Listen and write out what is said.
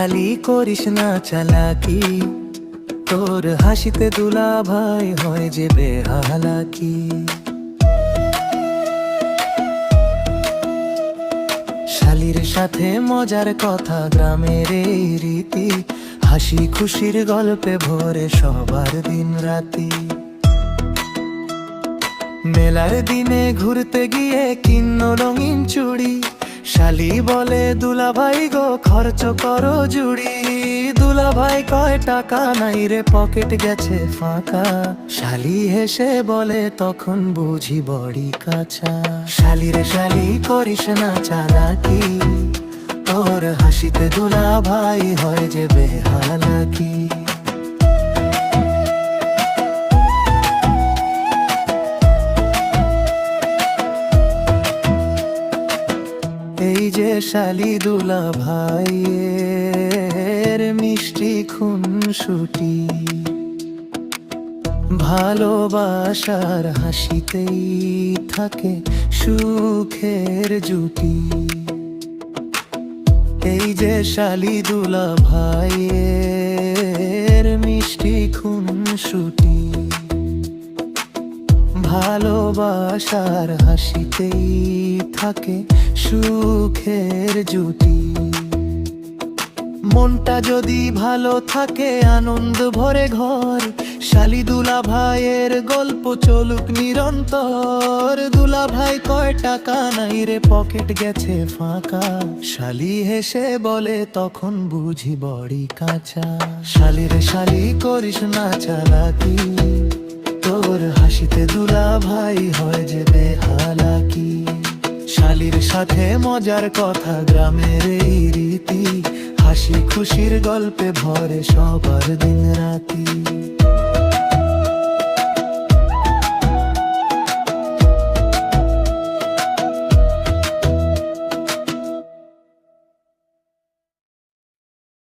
শালি করিস না চালাকি, তোর হাসিতে দুলা ভাই হয় যে বেহালাকি। শালির সাথে মজার কথা গ্রামের এই রীতি, হাসি খুশির গল্পে ভরে সবার দিন রাতি। মেলার দিনে ঘুরতে গিয়ে কিন্ন রঙিন চুড়ি, শালি বলে দুলা ভাই গো খরচ করো জুড়ি। দুলা ভাই কয় টাকা নাই রে পকেট গেছে ফাঁকা, শালি হেসে বলে তখন বুঝি বড়ি কাঁচা। শালি রে শালি করিস না চালাকি, তোর হাসিতে দুলা ভাই হয় যে বেহালাকি। এই যে শালি দুলা ভাইয়ের মিষ্টি খুনসুটি, ভালোবাসার হাসিতেই থাকে সুখের জুটি। এই যে শালি দুলা ভাইয়ের মিষ্টি খুনসুটি, ভালোবাসার হাসিতেই থাকে সুখের জুটি। মনটা যদি ভালো থাকে আনন্দ ভরে ঘর, শালি দুলা ভাইয়ের গল্প চলুক নিরন্তর। দুলা ভাই কয় টাকা নাই রে পকেট গেছে ফাঁকা, শালি হেসে বলে তখন বুঝি বড়ি কাঁচা। শালি রে শালি করিস না চালাকি, তোর হাসিতে দুলা ভাই হয় যে বেহালাকি। শালির সাথে মজার কথা গ্রামের এই রীতি, হাসি খুশির গল্পে ভরে সবার দিন রাতি।